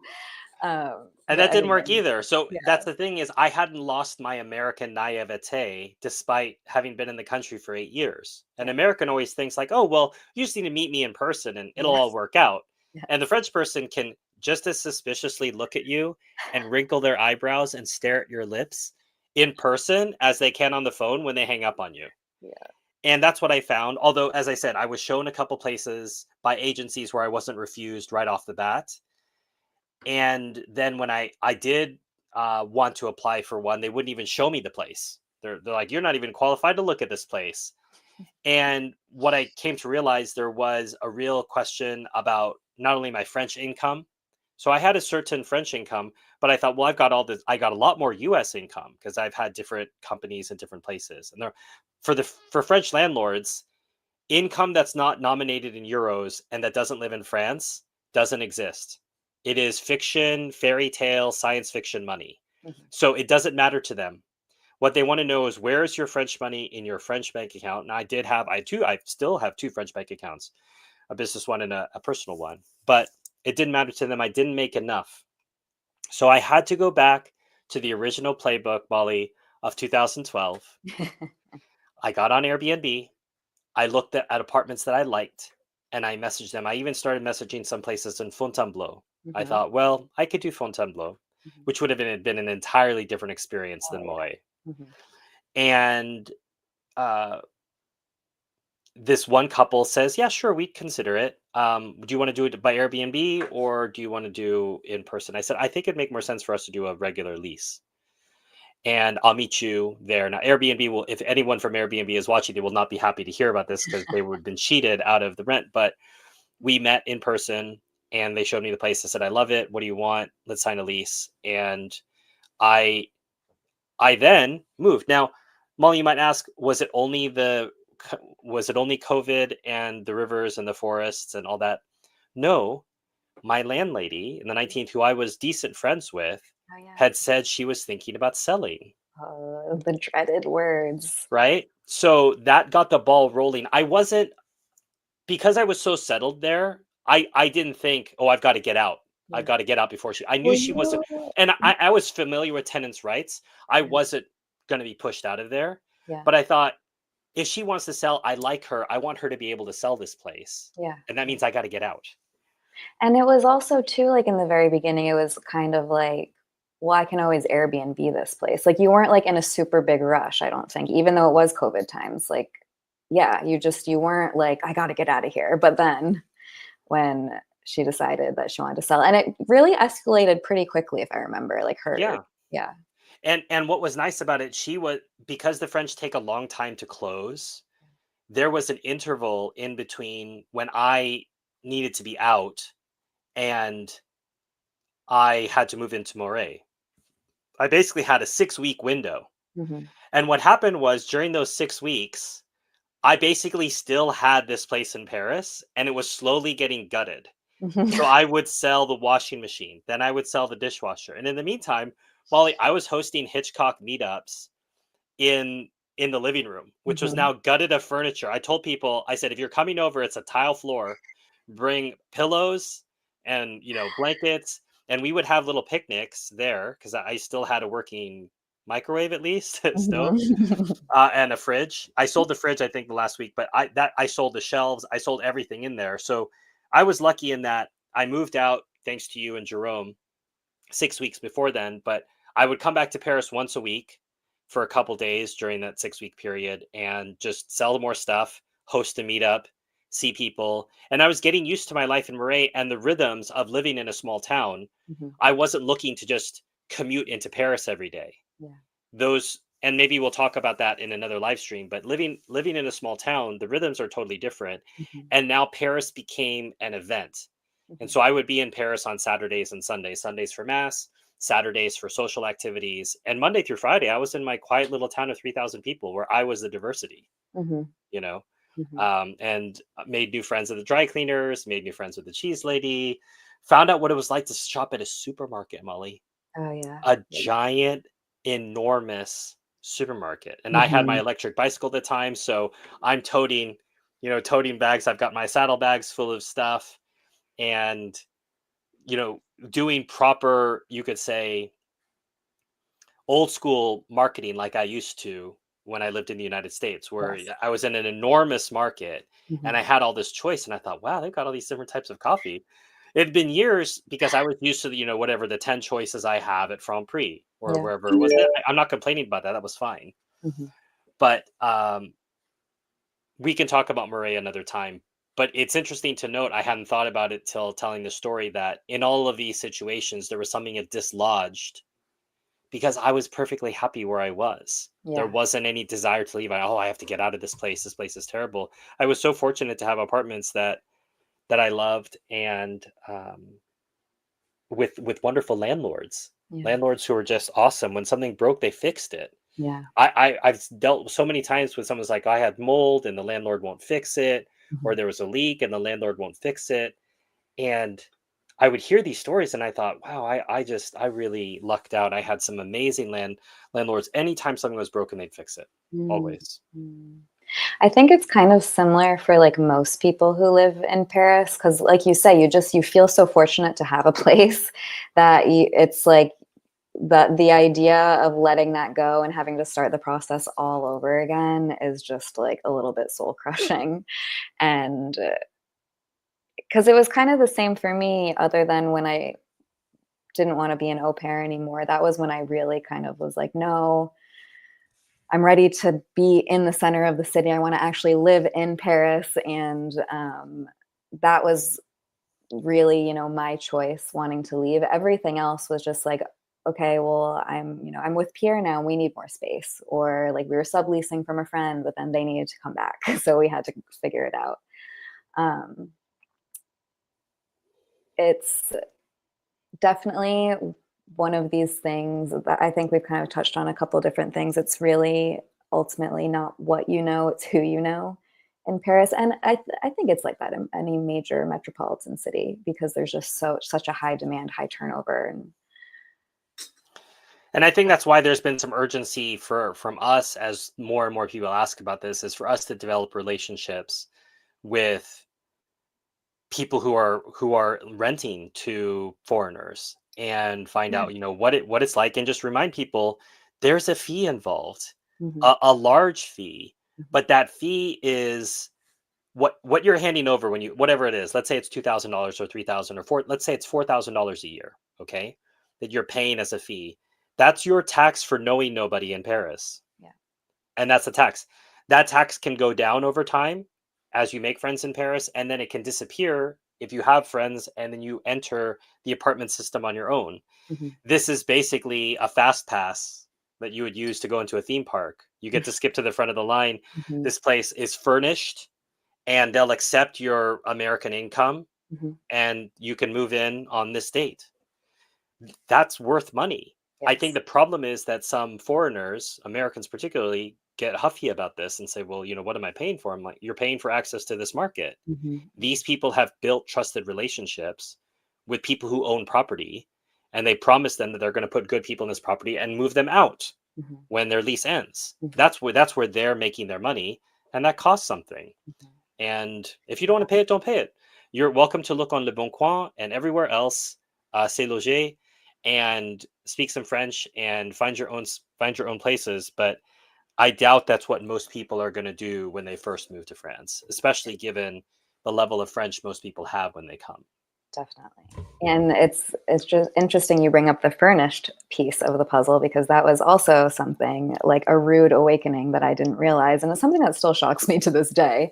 And But that didn't work anyway, either. So yeah, that's the thing is I hadn't lost my American naivete despite having been in the country for 8 years. An yeah, American always thinks like, oh, well, you just need to meet me in person and it'll all yes, work out. And the yes. French person can just as suspiciously look at you and wrinkle their eyebrows and stare at your lips in person as they can on the phone when they hang up on you. Yeah. And that's what I found. Although, as I said, I was shown a couple places by agencies where I wasn't refused right off the bat. And then when I did want to apply for one, they wouldn't even show me the place. They're like, you're not even qualified to look at this place. And what I came to realize, there was a real question about not only my French income. So I had a certain French income, but I thought, well, I got a lot more US income because I've had different companies in different places. And there, for French landlords, income that's not nominated in euros and that doesn't live in France doesn't exist. It is fiction, fairy tale, science fiction money. Mhm. So it doesn't matter to them. What they want to know is, where is your French money in your French bank account? And I still have two French bank accounts, a business one and a personal one. But it didn't matter to them. I didn't make enough. So I had to go back to the original playbook, Molly, of 2012. I got on Airbnb. I looked at apartments that I liked and I messaged them. I even started messaging some places in Fontainebleau. I Mhm. thought, well, I could do Fontainebleau, Mhm. which would have been an entirely different experience Oh than yeah. Moy. Mhm. And uh, this one couple says, yeah, sure, we'd consider it. Do you want to do it by Airbnb or do you want to do in person? I said, I think it'd make more sense for us to do a regular lease. And I'll meet you there. Now, Airbnb will, if anyone from Airbnb is watching, they will not be happy to hear about this because they would have been cheated out of the rent. But we met in person and they showed me the place. I said, I love it. What do you want? Let's sign a lease. And I I then moved. Now, Molly, you might ask, was it only COVID and the rivers and the forests and all that? No, my landlady in the 19th, who I was decent friends with, Oh yeah. had said she was thinking about selling, Oh, the dreaded words. right? So that got the ball rolling. I wasn't Because I was so settled there, I didn't think, "Oh, I've got to get out. I've Yeah. got to get out before she." I knew Well, she wasn't, and I was familiar with tenants' rights. I yeah. wasn't going to be pushed out of there, Yeah. but I thought, if she wants to sell, I like her. I want her to be able to sell this place, Yeah. and that Yeah. means I got to get out. And it was also too, like, in the very beginning, it was kind of like, well, I can always Airbnb this place. Like, you weren't, like, in a super big rush, I don't think, even though it was COVID times. Like, yeah, you weren't like, I got to get out of here. But then when she decided that she wanted to sell, and it really escalated pretty quickly, if I remember, like her, Yeah, yeah. and what was nice about it, she was because the French take a long time to close. There was an interval in between when I needed to be out and I had to move into Moray. I basically had a 6-week window. Hmm. And what happened was, during those 6 weeks, I basically still had this place in Paris and it was slowly getting gutted. So I would sell the washing machine, then I would sell the dishwasher. And in the meantime, Molly, I was hosting Hitchcock meetups in in the living room, which was Hmm. now gutted of furniture. I told people, I said, if you're coming over, it's a tile floor. Bring pillows and blankets, and we would have little picnics there because I still had a working microwave, at least, stove, Hmm. and a fridge. I sold the fridge, I think, the last week, but I sold the shelves. I sold everything in there. So I was lucky in that I moved out thanks to you and Jerome 6 weeks before then, but I would come back to Paris once a week for a couple days during that 6 week period and just sell more stuff, host a meetup, see people. And I was getting used to my life in Marais and the rhythms of living in a small town. Hmm. I wasn't looking to just commute into Paris every day. Yeah. Those and maybe we'll talk about that in another live stream, but living in a small town, the rhythms are totally different. Hmm. And now Paris became an event. And Hmm. so I would be in Paris on Saturdays and Sundays, Sundays for mass, Saturdays for social activities, and Monday through Friday I was in my quiet little town of 3,000 people where I was the diversity, Hmm. you know. Hmm. And made new friends with the dry cleaners, made new friends with the cheese lady, found out what it was like to shop at a supermarket, Molly, Oh yeah. a giant, enormous supermarket. And I had my Hmm. electric bicycle at the time, so I'm toting bags. I've got my saddlebags full of stuff, and you know, doing proper, you could say, old school marketing like I used to when I lived in the United States, where Yes. I was in an enormous market and Hmm. I had all this choice. And I thought, wow, they've got all these different types of coffee. It had been years because I was used to whatever the 10 choices I have at Franprix or Yeah. wherever it was. I'm not complaining about that. That was fine. Hmm. But we can talk about Murray another time. But it's interesting to note, I hadn't thought about it till telling the story, that in all of these situations, there was something that dislodged because I was perfectly happy where I was. There Yeah. wasn't any desire to leave. I have to get out of this place. This place is terrible. I was so fortunate to have apartments that I loved, and with wonderful landlords, Yeah. landlords who were just awesome. When something broke, they fixed it. Yeah. I've dealt so many times with someone's like, I had mold and the landlord won't fix it, or Mhm. there was a leak and the landlord won't fix it. And I would hear these stories and I thought, wow, I really lucked out. I had some amazing landlords. Anytime something was broken, they'd fix it. Mm. Always. Mm. I think it's kind of similar for like most people who live in Paris because, like you say, you feel so fortunate to have a place that it's like the idea of letting that go and having to start the process all over again is just like a little bit soul crushing. And because it was kind of the same for me, other than when I didn't want to be an au pair anymore. That was when I really kind of was like, no, I'm ready to be in the center of the city. I want to actually live in Paris. And that was really, my choice wanting to leave. Everything else was just like, okay, well, I'm with Pierre now. We need more space. Or like we were subleasing from a friend, but then they needed to come back. So we had to figure it out. Um, it's definitely one of these things that I think we've kind of touched on a couple different things. It's really ultimately not what you know, it's who you know in Paris. And I think it's like that in any major metropolitan city because there's just such a high demand, high turnover. And And I think that's why there's been some urgency from us as more and more people ask about this, is for us to develop relationships with people who are renting to foreigners and find yeah. out, what it's like, and just remind people there's a fee involved, Hmm. a large fee, Hmm. but that fee is what you're handing over when you, whatever it is. Let's say it's $2,000 or 3,000 or four. Let's say it's $4,000 a year. Okay, that you're paying as a fee. That's your tax for knowing nobody in Paris, Yeah. and that's the tax. That tax can go down over time as you make friends in Paris, and then it can disappear if you have friends, and then you enter the apartment system on your own. Hmm. This is basically a fast pass that you would use to go into a theme park. You get to skip to the front of the line. Hmm. This place is furnished, and they'll accept your American income, Hmm. and you can move in on this date. That's worth money. I think Yes. the problem is that some foreigners, Americans particularly, get huffy about this and say, well, what am I paying for? I'm like, you're paying for access to this market. Hmm. These people have built trusted relationships with people who own property, and they promise them that they're going to put good people in this property and move them out Hmm. when their lease ends. Hmm. That's where they're making their money, and that costs something. And if you don't want to pay it, don't pay it. You're welcome to look on Leboncoin and everywhere else, C'est Loger, and speak some French and find your own places. But I doubt that's what most people are going to do when they first move to France, especially given the level of French most people have when they come. Definitely. And it's just interesting you bring up the furnished piece of the puzzle because that was also something like a rude awakening that I didn't realize. And it's something that still shocks me to this day.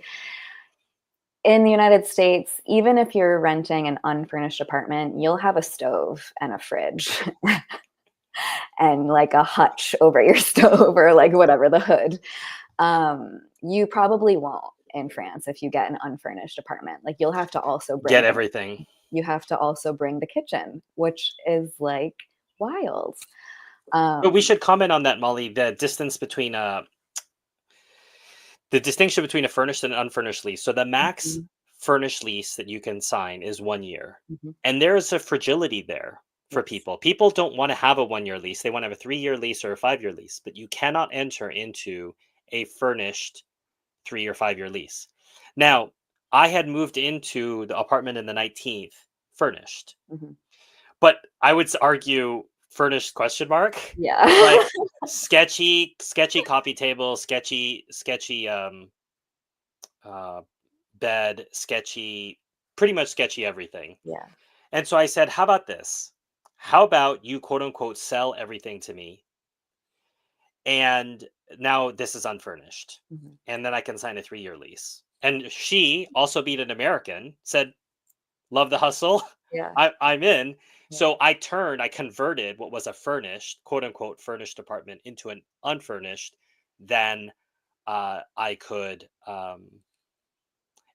In the United States, even if you're renting an unfurnished apartment, you'll have a stove and a fridge and like a hutch over your stove or like whatever the hood. You probably won't in France if you get an unfurnished apartment. Like you'll have to also Get bring the everything. you have to also bring the kitchen, which is like wild. But we Um, should comment on that, Molly. The distinction between a furnished and unfurnished lease. So the max mhm, furnished lease that you can sign is 1 year. mhm, And there is a fragility there for yes. people. People don't want to have a 1 year lease. They want to have a 3 year lease or a 5 year lease, but you cannot enter into a furnished 3 or 5 year lease. Now, I had moved into the apartment in the 19th furnished, Mhm. but I would argue furnished question mark, Yeah. like sketchy coffee table, sketchy uh, bed, sketchy, pretty much sketchy everything. Yeah. And so I said, how about this? How about you quote unquote sell everything to me? And now this is unfurnished. Mhm. And then I can sign a 3 year lease. And she, also being an American, said, love the hustle. Yeah. I'm in. Yeah. So I converted what was a furnished, quote unquote, furnished apartment into an unfurnished. Then I could.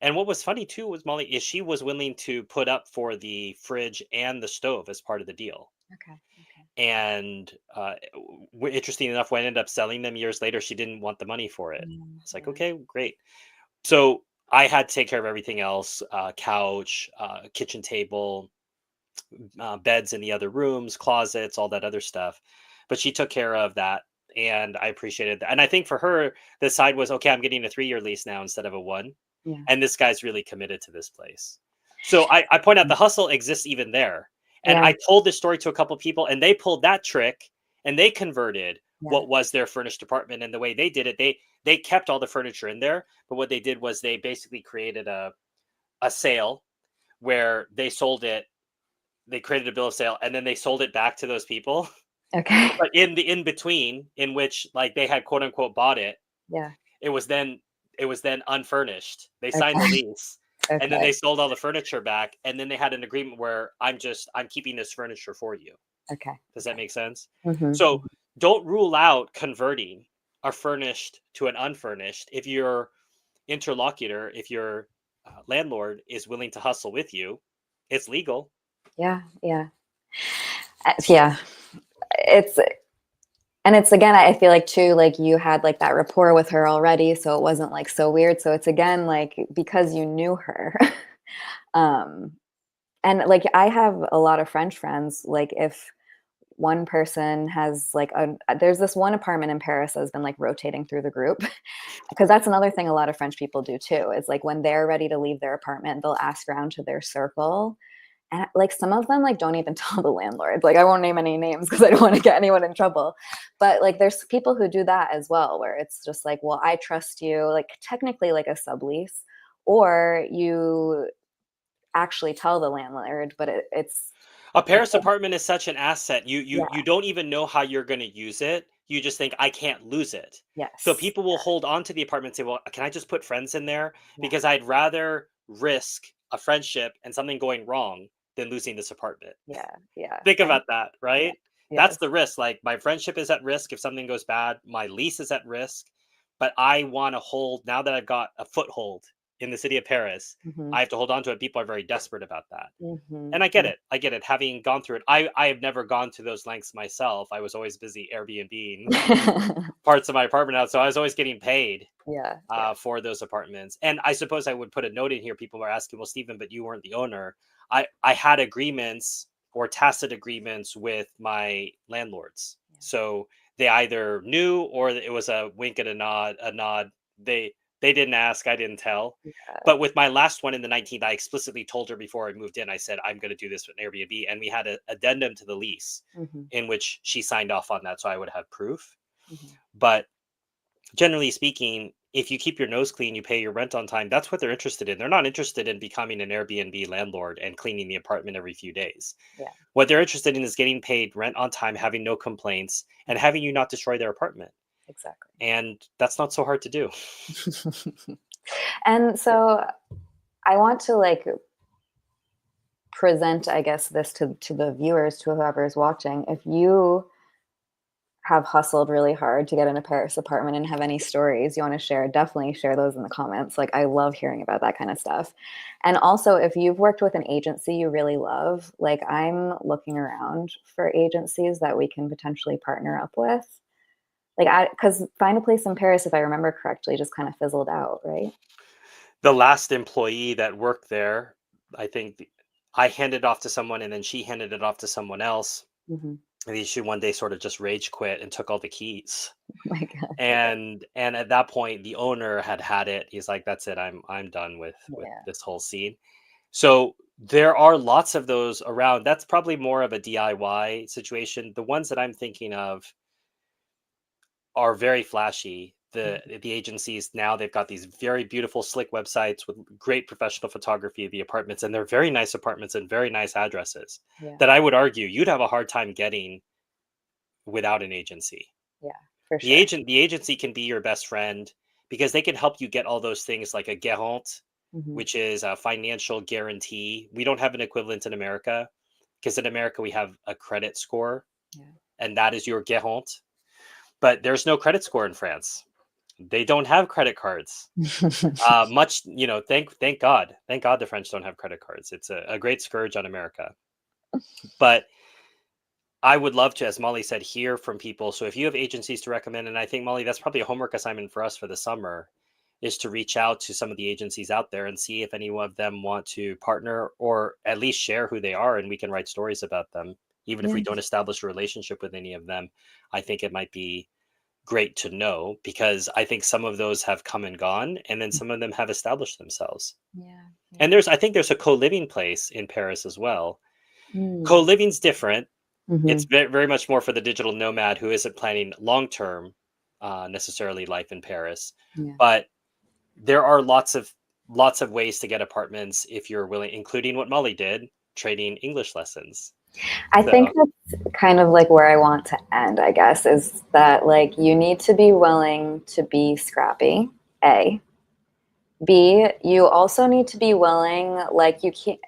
And what was funny too was Molly is she was willing to put up for the fridge and the stove as part of the deal. Okay. Okay. And interesting enough, when I ended up selling them years later, she didn't want the money for it. Mm, It's like, yeah. okay, great. So I had to take care of everything else: couch, kitchen table, beds in the other rooms, closets, all that other stuff. But she took care of that, and I appreciated that. And I think for her, the side was okay. I'm getting a 3-year lease now instead of a one, Yeah. and this guy's really committed to this place. So I point out the hustle exists even there. And Yeah. I told this story to a couple people, and they pulled that trick, and they converted Yeah. what was their furnished apartment. And the way they did it, they kept all the furniture in there, but what they did was they basically created a sale where they sold it, they created a bill of sale, and then they sold it back to those people. Okay. But in the in between, in which like they had quote unquote bought it, Yeah. it was then it was then unfurnished. They signed the Okay. lease, and then Okay. they sold all the furniture back, and then they had an agreement where I'm keeping this furniture for you. Okay. Does that Okay. make sense? Mhm. So don't rule out converting a furnished to an unfurnished if your interlocutor, if your landlord is willing to hustle with you. It's legal. Yeah. Yeah. Yeah. It's and it's again, I feel like too, like you had like that rapport with her already, so it wasn't like so weird. So it's again like because you knew her. um and like I have a lot of French friends. Like if one person has like there's this one apartment in Paris that's been like rotating through the group because that's another thing a lot of French people do too. Is like when they're ready to leave their apartment, they'll ask around to their circle. And like some of them like don't even tell the landlord. Like I won't name any names because I don't want to get anyone in trouble. But like there's people who do that as well, where it's just like, well, I trust you, like technically like a sublease, or you actually tell the landlord, but it's A Paris apartment is such an asset. You yeah, don't even know how you're going to use it. You just think I can't lose it. So yes, people will hold on to the apartment and say, "Well, can I just put friends in there? yeah, Because I'd rather risk a friendship and something going wrong than losing this apartment." yeah, yeah, Think and about that, yeah, right? That's yes, the risk. Like my friendship is at risk if something goes bad, my lease is at risk, but I want to hold now that I've got a foothold in the city of Paris. hmm I have to hold on to it. People are very desperate about that. hmm And I get it. I get it. Having gone through it, I have never gone to those lengths myself. I was always busy Airbnb parts of my apartment out, so I was always getting paid yeah, yeah, for those apartments. And I suppose I would put a note in here. People were asking, "Well, Stephen, but you weren't the owner." I had agreements or tacit agreements with my landlords, so they either knew or it was a wink and a nod. A nod. They didn't ask. I didn't tell. yeah, But with my last one in the 19th, I explicitly told her before I moved in. I said I'm going to do this with an Airbnb, and we had an addendum to the lease hmm in which she signed off on that, so I would have proof. hmm But generally speaking, if you keep your nose clean, you pay your rent on time, that's what they're interested in. They're not interested in becoming an Airbnb landlord and cleaning the apartment every few days. yeah, What they're interested in is getting paid rent on time, having no complaints, and having you not destroy their apartment. exactly. And that's not so hard to do. And so I want to like present, I guess, this to the viewers, to whoever is watching. If you have hustled really hard to get in a Paris apartment and have any stories you want to share, definitely share those in the comments. Like I love hearing about that kind of stuff. And also if you've worked with an agency you really love, like I'm looking around for agencies that we can potentially partner up with. Like I because Find a Place in Paris, if I remember correctly, just kind of fizzled out, right? The last employee that worked there, I think I handed off to someone and then she handed it off to someone else. Hmm. And she one day sort of just rage quit and took all the keys. Oh my gosh. Okay. And at that point the owner had it. He's like, that's it, I'm done with Yeah. this whole scene. So there are lots of those around. That's probably more of a DIY situation. The ones that I'm thinking of are very flashy. The agencies now, they've got these very beautiful slick websites with great professional photography of the apartments, and they're very nice apartments and very nice addresses Yeah. that I would argue you'd have a hard time getting without an agency. Yeah. For The sure. agent the agency can be your best friend because they can help you get all those things like a garant, Hmm. which is a financial guarantee. We don't have an equivalent in America, because in America we have a credit score, Yeah. and that is your garant. But there's no credit score in France. They don't have credit cards. Much, thank God. Thank God the French don't have credit cards. It's a great scourge on America. But I would love to, as Molly said, hear from people. So if you have agencies to recommend, and I think, Molly, that's probably a homework assignment for us for the summer, is to reach out to some of the agencies out there and see if any of them want to partner or at least share who they are, and we can write stories about them. Even if we Yeah. don't establish a relationship with any of them, I think it might be great to know, because I think some of those have come and gone, and then some of them have established themselves. Yeah. And Yeah. I think there's a co-living place in Paris as well. Mm. Co-living's different. It's Hmm. very much more for the digital nomad who isn't planning long term, necessarily life in Paris. Yeah. But there are lots of ways to get apartments if you're willing, including what Molly did, trading English lessons. I think So that's kind of like where I want to end, I guess, is that like you need to be willing to be scrappy, A. B, you also need to be willing, like you can't,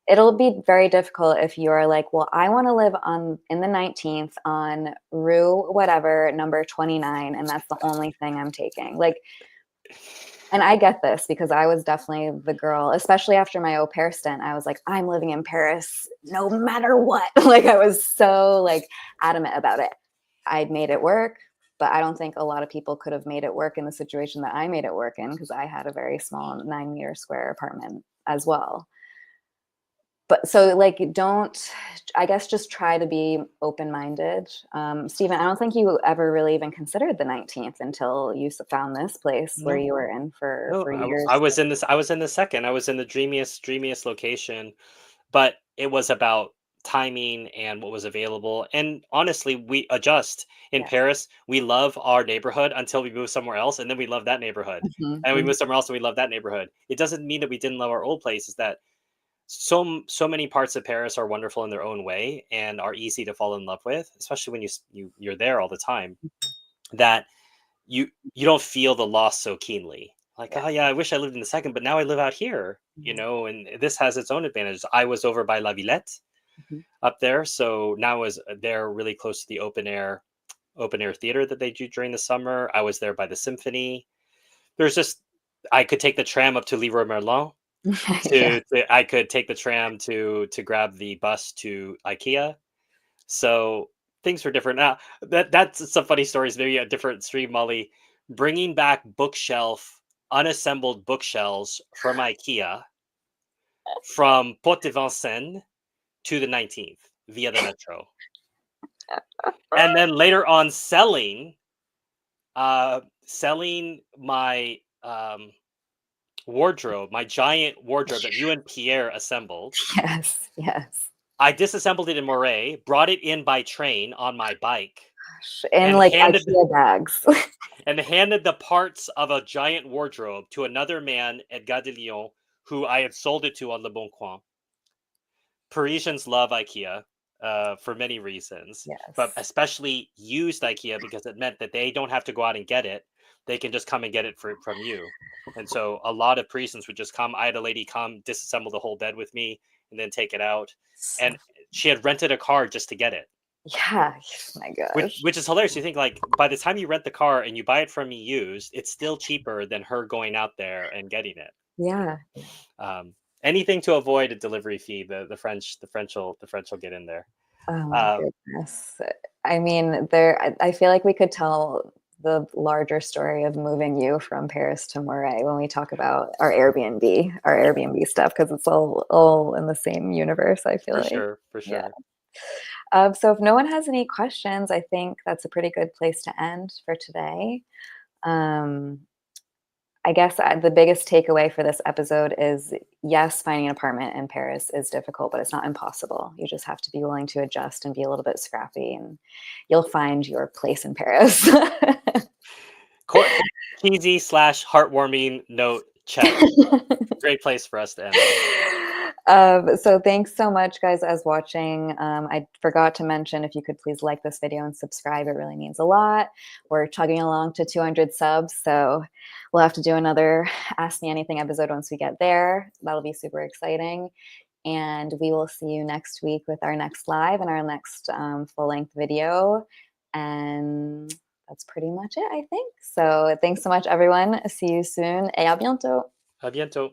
it'll be very difficult if you're like, well, I want to live on in the 19th on Rue whatever, number 29, and that's the only thing I'm taking. Like, and I get this because I was definitely the girl, especially after my au pair stint. I was like, I'm living in Paris no matter what. Like I was so like adamant about it. I'd made it work, but I don't think a lot of people could have made it work in the situation that I made it work in because I had a very small 9 meter square apartment as well. But so like don't, I guess just try to be open-minded. Stephen, I don't think you ever really even considered the 19th until you found this place where no, you were in no, for I years. was in this. I was in the second. I was in the dreamiest location, but it was about timing and what was available. And honestly, we adjust in Yes. Paris. We love our neighborhood until we move somewhere else, and then we love that neighborhood, Mhm, and we mhm. move somewhere else and we love that neighborhood. It doesn't mean that we didn't love our old place. Is that so many parts of Paris are wonderful in their own way and are easy to fall in love with, especially when you're there all the time. That you don't feel the loss so keenly. Like, Yeah. oh yeah, I wish I lived in the second, but now I live out here, Yeah. and this has its own advantages. I was over by La Villette Mhm. up there, so now I was there really close to the open air theater that they do during the summer. I was there by the symphony. There's just I could take the tram up to Leroy Merlin. Yeah. I could take the tram to grab the bus to IKEA. So things were different. Now that's some funny stories. Maybe a different stream, Molly. Bringing back unassembled bookshelves from IKEA from Porte de Vincennes to the 19th via the metro, and then later on selling my wardrobe, my giant wardrobe that you and Pierre assembled. Yes, yes. I disassembled it in Moray, brought it in by train on my bike, And and like handed IKEA bags. and handed the parts of a giant wardrobe to another man at Gare de Lyon who I had sold it to on Leboncoin. Parisians love IKEA for many reasons, but Yes. especially used IKEA because it meant that they don't have to go out and get it. They can just come and get it from you. And so a lot of Parisians would just come. I had a lady come, disassemble the whole bed with me, and then take it out. So And she had rented a car just to get it. yeah, my gosh. Which is hilarious. You think like by the time you rent the car and you buy it from me used, it's still cheaper than her going out there and getting it. Yeah. Um, Anything to avoid a delivery fee, the French will get in there. Oh my Um, goodness. I mean, I feel like we could tell the larger story of moving you from Paris to Moray when we talk about our Airbnb stuff, because it's all in the same universe, I feel for like. sure, for Yeah. sure. So if no one has any questions, I think that's a pretty good place to end for today. Um, I guess the biggest takeaway for this episode is yes, finding an apartment in Paris is difficult, but it's not impossible. You just have to be willing to adjust and be a little bit scrappy, and you'll find your place in Paris. Cor- Cheesy slash heartwarming note check. Great place for us to end on. So thanks so much, guys, as watching. I forgot to mention, if you could please like this video and subscribe, it really means a lot. We're chugging along to 200 subs, so we'll have to do another Ask Me Anything episode once we get there. That'll be super exciting. And we will see you next week with our next live and our next full-length video. And that's pretty much it, I think. So thanks so much, everyone. See you soon. Et à bientôt. À bientôt.